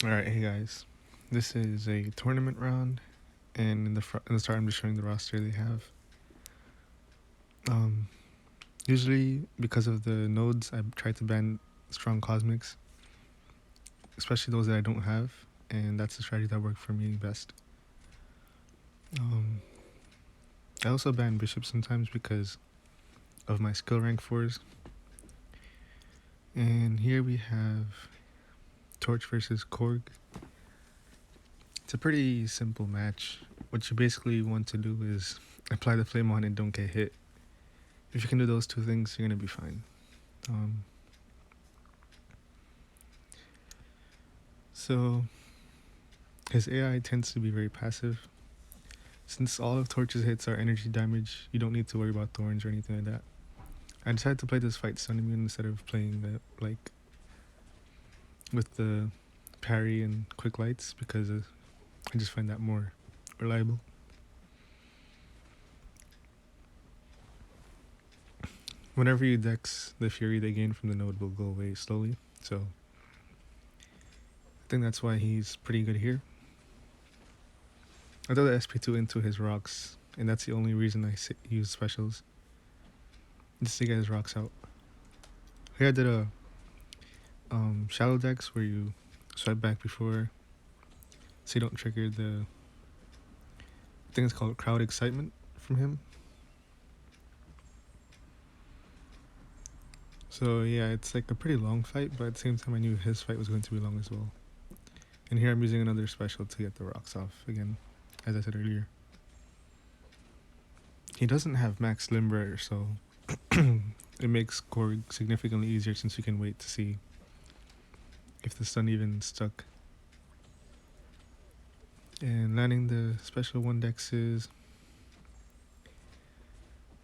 Alright, hey guys. This is a tournament round, and in the start, I'm just showing the roster they have. Um, Usually, because of the nodes, I try to ban strong cosmics, especially those that I don't have, and that's the strategy that worked for me best. Um, I also ban bishops sometimes because of my skill rank 4s. And here we have Torch versus Korg. It's a pretty simple match. What you basically want to do is apply the flame on and don't get hit. If you can do those two things, you're gonna be fine. So his AI tends to be very passive. Since all of Torch's hits are energy damage, you don't need to worry about thorns or anything like that. I decided to play this fight Sun Immune instead of playing the with the parry and quick lights because I just find that more reliable. Whenever you dex, the fury they gain from the node will go away slowly, so I think that's why he's pretty good here. I throw the SP2 into his rocks, and that's the only reason I use specials. Just to get his rocks out. Here I did a shallow dex where you swipe back before, so you don't trigger the, I think it's called crowd excitement from him. So yeah, it's like a pretty long fight, but at the same time I knew his fight was going to be long as well. And here I'm using another special to get the rocks off again, as I said earlier. He doesn't have max limber, so it makes Korg significantly easier since you can wait to see if the stun even stuck. And landing the special 1 dex is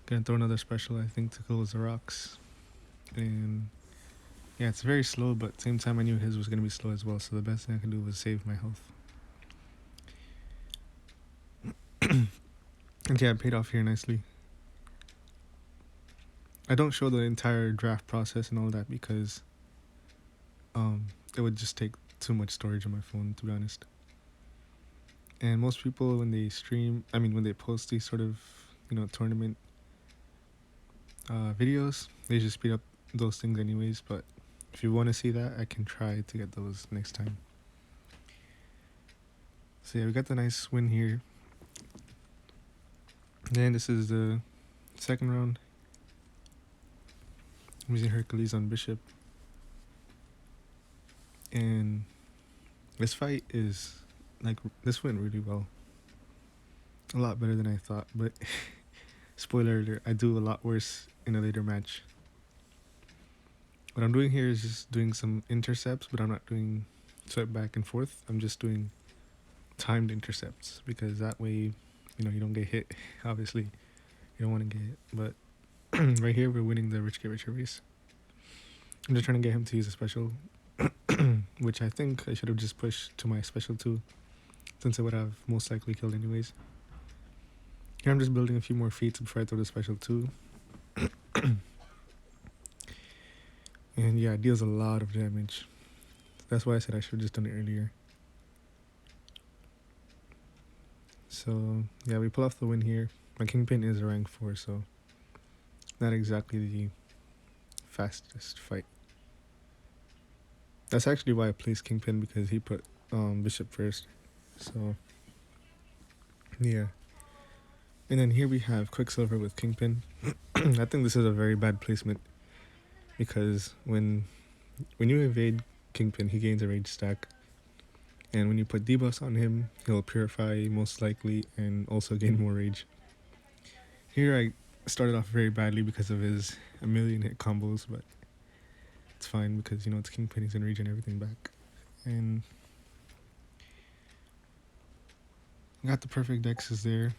gonna throw another special, I think, to close the rocks. And yeah, it's very slow, but at the same time I knew his was gonna be slow as well, so the best thing I can do was save my health. And yeah, it paid off here nicely. I don't show the entire draft process and all that because it would just take too much storage on my phone, to be honest. And most people, when they when they post these sort of, tournament videos, they just speed up those things anyways. But if you want to see that, I can try to get those next time. So yeah, we got the nice win here. Then this is the second round. I'm using Hercules on Bishop. And this fight is, this went really well. A lot better than I thought, but spoiler alert, I do a lot worse in a later match. What I'm doing here is just doing some intercepts, but I'm not doing swipe back and forth. I'm just doing timed intercepts because that way, you don't get hit. Obviously, you don't want to get hit. But right here, we're winning the rich get richer race. I'm just trying to get him to use a special, which I think I should have just pushed to my special 2, since it would have most likely killed anyways. Here I'm just building a few more feats before I throw the special 2. And yeah, it deals a lot of damage. That's why I said I should have just done it earlier. So yeah, we pull off the win here. My Kingpin is a rank 4, so not exactly the fastest fight. That's actually why I placed Kingpin, because he put Bishop first. So yeah. And then here we have Quicksilver with Kingpin. I think this is a very bad placement because when you evade Kingpin, he gains a rage stack. And when you put debuffs on him, he'll purify most likely and also gain more rage. Here I started off very badly because of his a million hit combos, but it's fine because, it's Kingpin, he's gonna regen everything back. And got the perfect dexes there.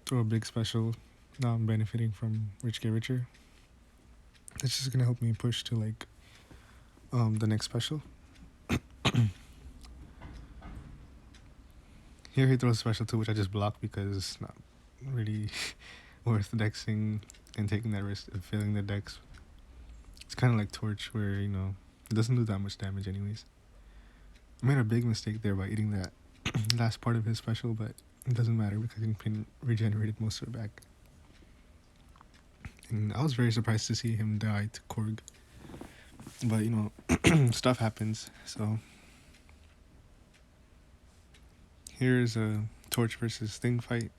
Throw a big special. Now I'm benefiting from Rich Get Richer. It's just gonna help me push to the next special. Here he throws special 2, which I just block because it's not really worth dexing and taking that risk of failing the dex. It's kind of like Torch, where, It doesn't do that much damage anyways. I made a big mistake there by eating that last part of his special, but it doesn't matter because Kingpin regenerated most of it back. And I was very surprised to see him die to Korg. But, you know, stuff happens. So, here's a Torch versus Thing fight.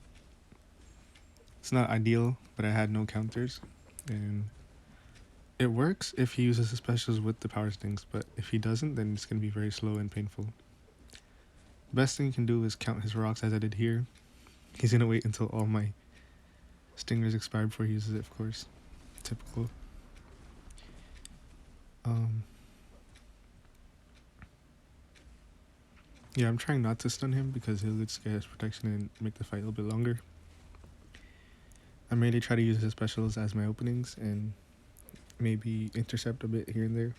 It's not ideal, but I had no counters. And it works if he uses his specials with the power stings, but if he doesn't, then it's going to be very slow and painful. The best thing you can do is count his rocks as I did here. He's going to wait until all my stingers expire before he uses it, of course. Typical. Yeah, I'm trying not to stun him because he'll get scared protection and make the fight a little bit longer. I mainly try to use his specials as my openings and maybe intercept a bit here and there.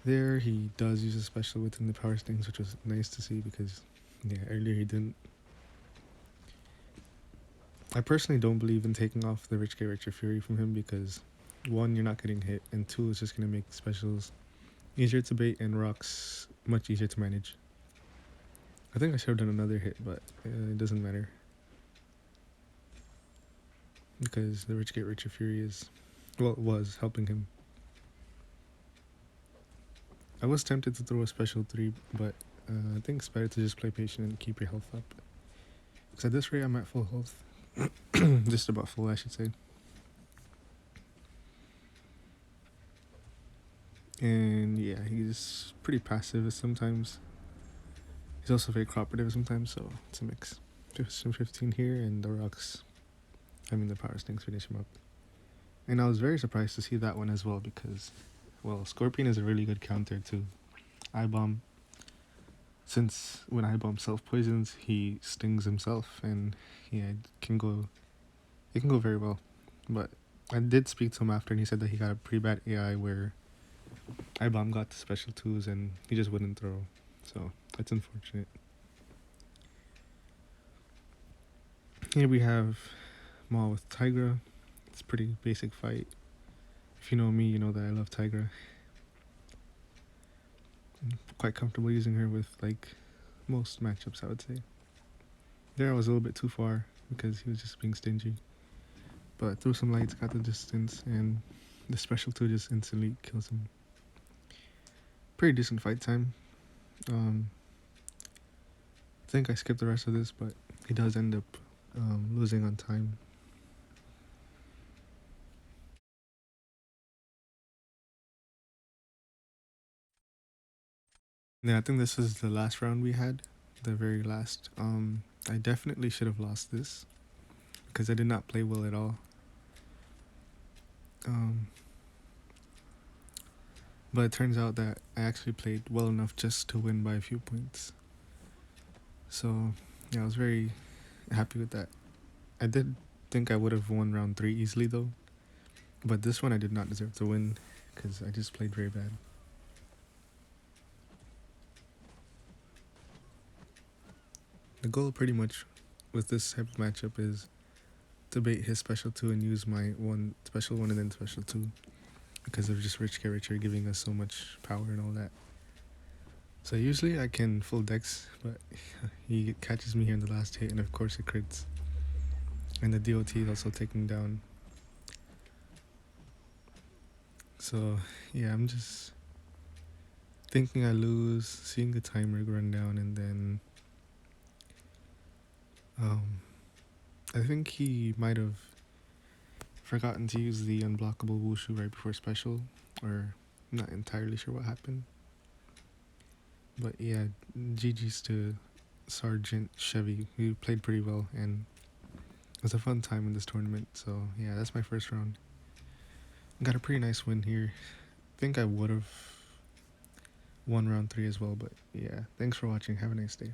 There, he does use a special within the power stings, which was nice to see because, yeah, earlier he didn't. I personally don't believe in taking off the Rich Get Richer Fury from him because, one, you're not getting hit, and two, it's just going to make specials easier to bait and rocks much easier to manage. I think I should have done another hit, but it doesn't matter. Because the Rich Get Richer Fury is, well, it was helping him. I was tempted to throw a special 3, but I think it's better to just play patient and keep your health up. Because at this rate, I'm at full health. Just about full, I should say. And yeah, he's pretty passive sometimes. He's also very cooperative sometimes, so it's a mix. 15 here, and the rocks, the power stings finish him up. And I was very surprised to see that one as well because, well, Scorpion is a really good counter to I-Bomb. Since when I-Bomb self-poisons, he stings himself, and yeah, it can go very well. But I did speak to him after, and he said that he got a pretty bad AI where I-Bomb got the special 2s, and he just wouldn't throw. So, that's unfortunate. Here we have Maul with Tigra. It's a pretty basic fight. If you know me, you know that I love Tigra. I'm quite comfortable using her with, like, most matchups, I would say. There I was a little bit too far because he was just being stingy. But threw some lights, got the distance, and the special 2 just instantly kills him. Pretty decent fight time. I think I skipped the rest of this, but he does end up losing on time. Yeah, I think this is the last round we had, the very last. I definitely should have lost this because I did not play well at all. But it turns out that I actually played well enough just to win by a few points. So, yeah, I was very happy with that. I did think I would have won round 3 easily though. But this one I did not deserve to win because I just played very bad. The goal pretty much with this type of matchup is to bait his special 2 and use my one special 1 and then special 2. Because of just Rich Get Richer giving us so much power and all that. So usually I can full dex, but he catches me here in the last hit and of course it crits. And the DOT is also taken down. So yeah, I'm just thinking I lose, seeing the timer run down, and then I think he might have forgotten to use the unblockable Wushu right before special, or I'm not entirely sure what happened. But yeah, GG's to Sergeant Chevy. We played pretty well, and it was a fun time in this tournament. So yeah, that's my first round. Got a pretty nice win here. I think I would have won round 3 as well, but yeah, thanks for watching. Have a nice day.